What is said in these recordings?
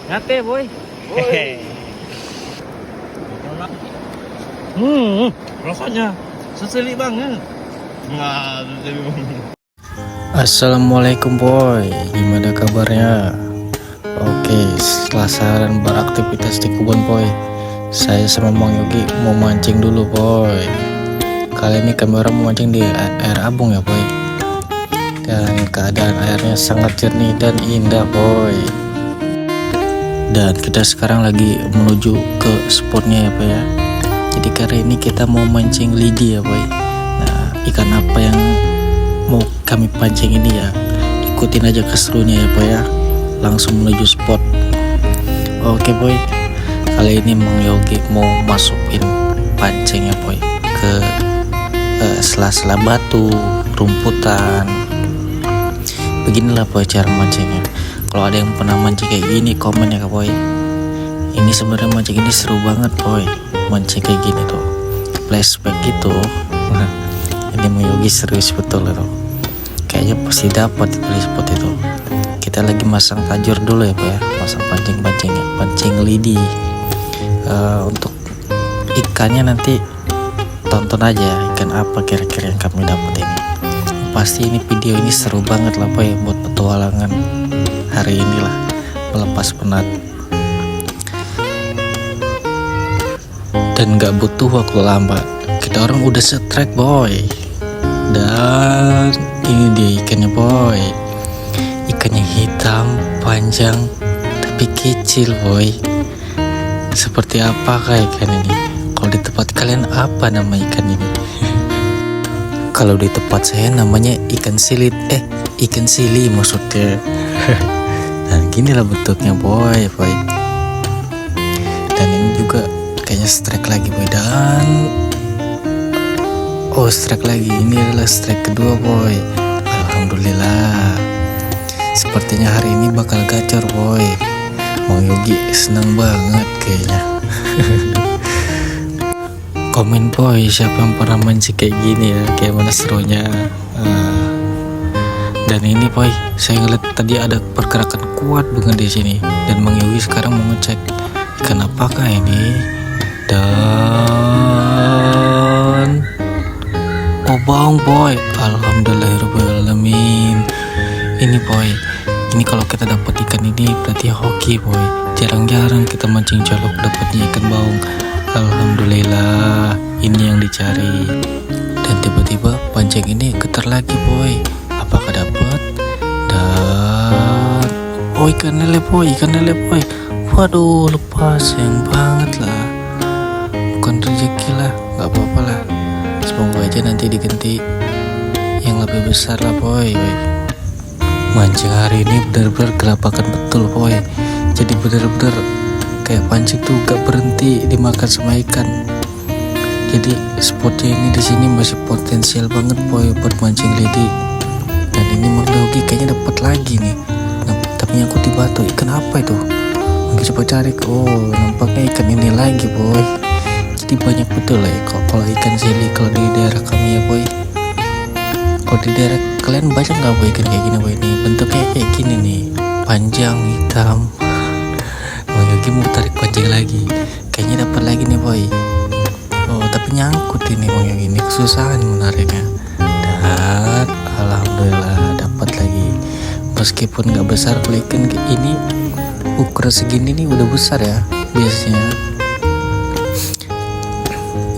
Ngate boy. Boy. Rasanya seseli banget. Nah, seseli banget. Assalamualaikum boy, gimana kabarnya? Oke, setelah seharian beraktivitas di kebun boy, saya sama Mang Yogi mau mancing dulu boy. Kali ini kami orang mau mancing di air Abung ya boy. Dan keadaan airnya sangat jernih dan indah boy. Dan kita sekarang lagi menuju ke spotnya ya boy ya. Jadi kali ini kita mau mancing lidi ya boy. Nah, ikan apa yang mau kami pancing ini ya, ikutin aja keseruannya ya boy ya. Langsung menuju spot. Oke boy, kali ini Mang Yogi mau masukin pancing ya boy ke sela-sela batu, rumputan. Beginilah boy cara mancingnya. Kalau ada yang pernah mancing kayak gini, komen ya boy. Ini sebenarnya mancing ini seru banget boy. Mancing kayak gini tuh, flashback gitu. Ini Mang Yogi serius betul itu. Kayaknya pasti dapat di spot itu. Kita lagi masang tajur dulu ya boy ya. Masang pancing-pancingnya, pancing lidi. Untuk ikannya nanti tonton aja ikan apa kira-kira yang kami dapat ini. Pasti ini video ini seru banget lah boy buat petualangan hari inilah, melepas penat. Dan gak butuh waktu lama, kita orang udah strike boy. Dan ini dia ikannya boy. Ikannya hitam, panjang, tapi kecil boy. Seperti apakah ikan ini? Kalau di tempat kalian apa nama ikan ini? Kalau di tempat saya namanya ikan silit. Ikan sili maksudnya. Nah ginilah bentuknya boy. Dan ini juga kayaknya strike lagi boy. Dan strike lagi. Ini adalah strike kedua boy. Alhamdulillah. Sepertinya hari ini bakal gacor boy. Mang Yogi senang banget kayaknya. Komen boy siapa yang pernah mancing kayak gini ya, kayak mana serunya. Dan ini boy, saya ngeliat tadi ada pergerakan kuat banget di sini. Dan Mang Yogi sekarang mau ngecek ikan apakah ini. Dan bawang boy, alhamdulillahirobbilalamin. Ini boy, ini kalau kita dapat ikan ini berarti hoki boy. Jarang-jarang kita mancing colok dapatnya ikan baung. Alhamdulillah, ini yang dicari. Dan tiba-tiba pancing ini getar lagi boy. Apakah dapat? Dan ikan lele boy. Waduh, lepas sayang banget lah. Bukan rezeki lah, nggak apa-apa lah. Semoga aja nanti diganti yang lebih besar lah boy. Mancing hari ini benar-benar gelapakan betul boy. Jadi benar-benar kayak pancing tuh gak berhenti dimakan sama ikan. Jadi spotnya ini di sini masih potensial banget boy buat mancing lidi. Dan ini Mang Yogi kayaknya dapat lagi nih. Nah, tapi nyangkut di batu. Ikan apa itu? Mungkin coba cari. Nampaknya ikan ini lagi boy. Jadi banyak betul lah ya kalau ikan sili kalau di daerah kami ya boy. Kalau di daerah kalian banyak nggak boy ikan kayak gini boy? Ini bentuknya kayak gini nih, panjang hitam. Mang Yogi mau tarik pancing lagi, kayaknya dapat lagi nih boy. Tapi nyangkut ini Mang Yogi, ini kesusahan menariknya. Dan alhamdulillah dapat lagi. Meskipun nggak besar, kalau ikan ini ukuran segini nih udah besar ya biasanya.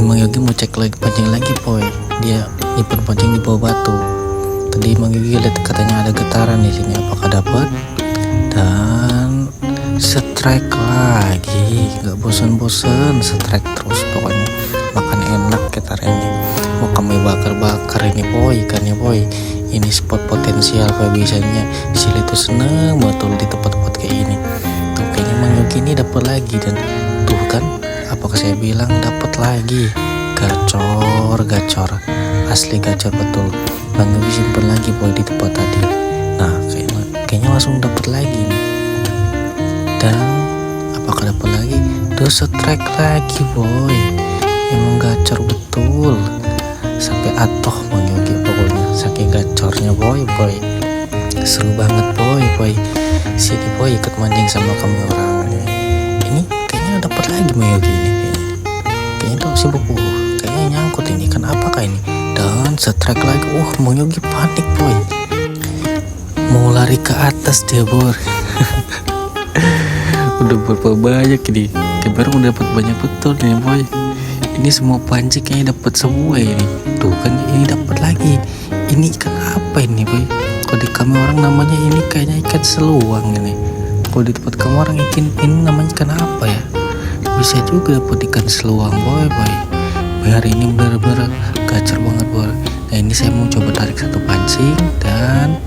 Mang Yogi mau cek lagi pancing lagi boy. Dia nyimpen pancing di bawah batu. Tadi Mang Yogi lihat katanya ada getaran di sini. Apakah dapat? Dan strike lagi, nggak bosan-bosan, strike terus pokoknya. Makan enak kita ini. Mau kami bakar-bakar ini boy, ikannya boy. Ini spot potensial boy, biasanya sili itu seneng betul di tempat-tempat kayak gini. Tuh kayaknya Mang Yogi ini dapat lagi. Dan tuh kan, apakah saya bilang dapat lagi? Gacor, asli gacor betul. Mang Yogi simpen lagi boy di tempat tadi. Nah kayaknya langsung dapat lagi nih. Dan apakah dapat lagi? Tuh strike lagi boy. Emang gacor betul. Sampai atoh Mang Yogi pokoknya saking gacornya boy. Seru banget boy. Sini boy ikut mancing sama kami orang nih. Ini kayaknya dapat lagi Mayogi ini kayaknya. Kayaknya tuh sibuk kayaknya nyangkut ini. Kenapa kayak ini? Dan strike lagi. Mayogi panik boy. Mau lari ke atas dia bor. Udah berapa banyak ini? Kemarin udah dapat banyak betul nih boy. Ini semua pancing kayaknya dapat semua ini. Tuh kan ini dapat lagi. Ini ikan apa ini boy? Kalau di kami orang namanya ini kayaknya ikan seluang ini. Kalau di tempat kamu orang ikan ini namanya ikan apa ya? Bisa juga dapat ikan seluang boy. Hari ini benar-benar gacor banget boy. Nah ini saya mau coba tarik satu pancing dan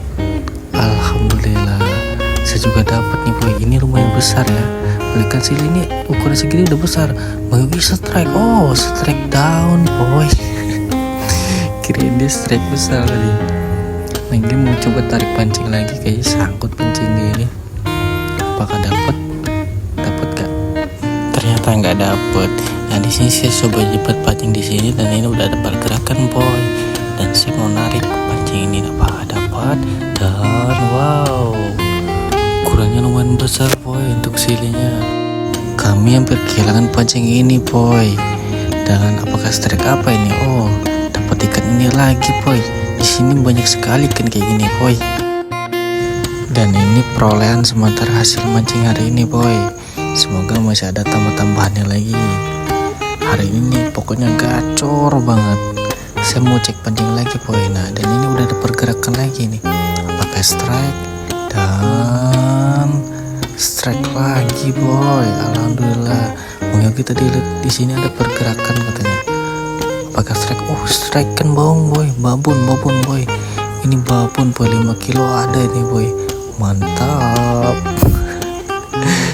alhamdulillah saya juga dapat nih boy. Ini lumayan besar ya. Ikan sili ini ukuran segini udah besar. Mau bisa strike. Strike down boy. Kirain dia strike besar tadi. Nah ini mau coba tarik pancing lagi. Kayaknya sangkut pancing ini. Apakah dapat gak? Ternyata nggak dapet. Nah di sini saya coba jepit pancing di sini dan ini udah ada pergerakan boy. Dan saya mau narik pancing ini. Apakah dapat? Dan wow, ukurannya lumayan besar boy untuk silinya. Kami hampir kehilangan pancing ini boy. Dan apakah strike apa ini? Dapat ikan ini lagi boy. Di sini banyak sekali ikan kayak gini boy. Dan ini perolehan sementara hasil mancing hari ini boy. Semoga masih ada tambah-tambahannya lagi. Hari ini pokoknya gacor banget. Saya mau cek pancing lagi boy. Nah dan ini udah ada pergerakan lagi nih. Apakah strike? Dan strike lagi boy. Alhamdulillah. Mungkin kita dilihat di sini ada pergerakan katanya. Apakah strike? Strike kan bohong boy. Babon boy. Ini babon boy 5 kilo ada ini boy. Mantap.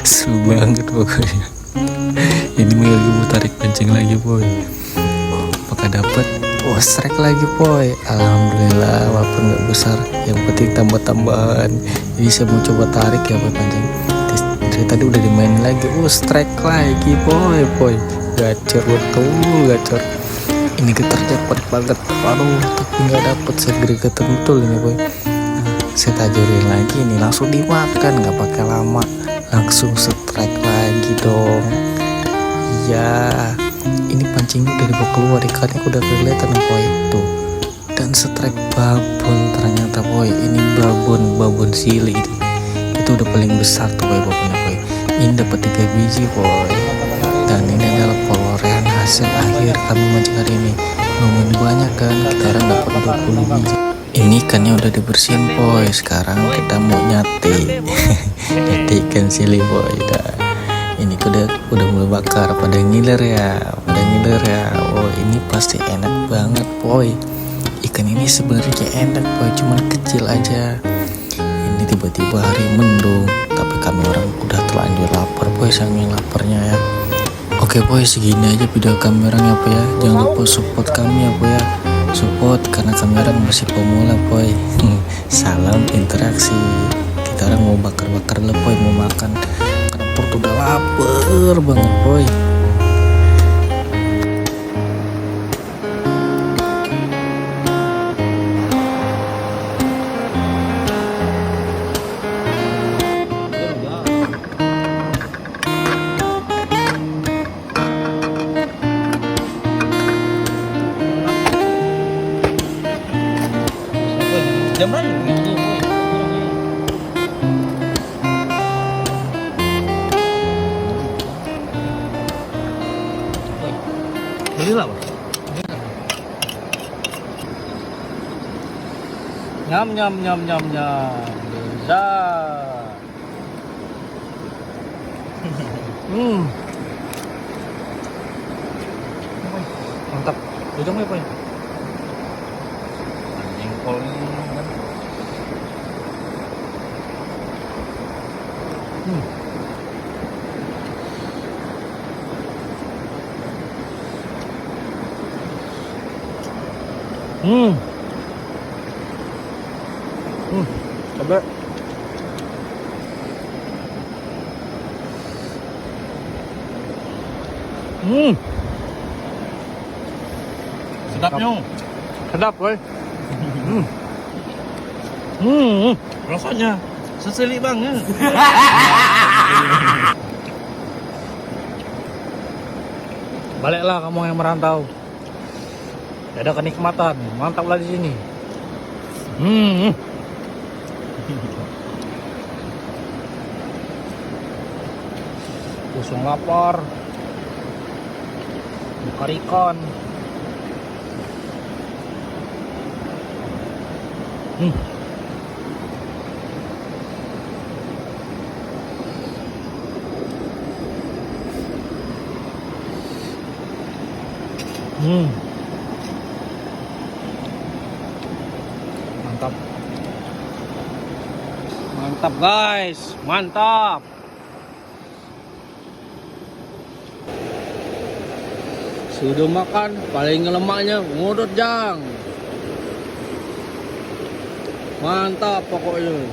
Seru banget pokoknya. Ini mau tarik pancing lagi boy. Apakah dapat? Strike lagi boy. Alhamdulillah walaupun gak besar, yang penting tambah-tambahan. Jadi saya mau coba tarik ya boy pancing. Dari tadi udah dimainin lagi. Strike lagi boy. Gacor betul, gacor. Ini getar cepat banget. Tapi gak dapet. Saya gregetan betul ini boy. Saya tajurin lagi nih, langsung dimakan, gak pakai lama. Langsung strike lagi dong. Ya, ini pancingnya udah dibawa keluar, ikannya udah kelihatan boy tuh. Dan strike babon ternyata boy. Ini babon sili ini. Itu udah paling besar tuh boy babonnya boy. Ini dapat 3 biji boy. Dan ini adalah perolehan hasil akhir kami mancing hari ini. Lumayan banyak kan, kita orang dapat 20 biji. Ini ikannya udah dibersihin boy. Sekarang kita mau nyate. Nyate ikan sili boy. Ini udah mulai bakar. Pada ngiler ya. Ini pasti enak banget boy. Ikan ini sebenarnya enak boy, cuman kecil aja. Ini tiba-tiba hari mendung, tapi kami orang udah terlanjur lapar boy, saking laparnya ya. Oke boy, segini aja video kami orang ya. Jangan lupa support kami ya boy ya. Support karena kami orang masih pemula boy. Salam interaksi. Kita orang mau bakar-bakar dulu boy, mau makan karena perut udah lapar banget boy. Jam berapa ini? Belilah Pak. Nyam. Bisa. Mantap. Ujung ya, Pak. Jengkol ini kan. Coba. Sedap nyong. Sedap boy. Rasanya seseli banget. Baliklah kamu yang merantau. Ada kenikmatan, mantaplah di sini. Pusung lapar. Buka ikan. Mantap. Mantap guys, mantap. Sudah makan, paling lemaknya ngudut jang. Mantap pokoknya.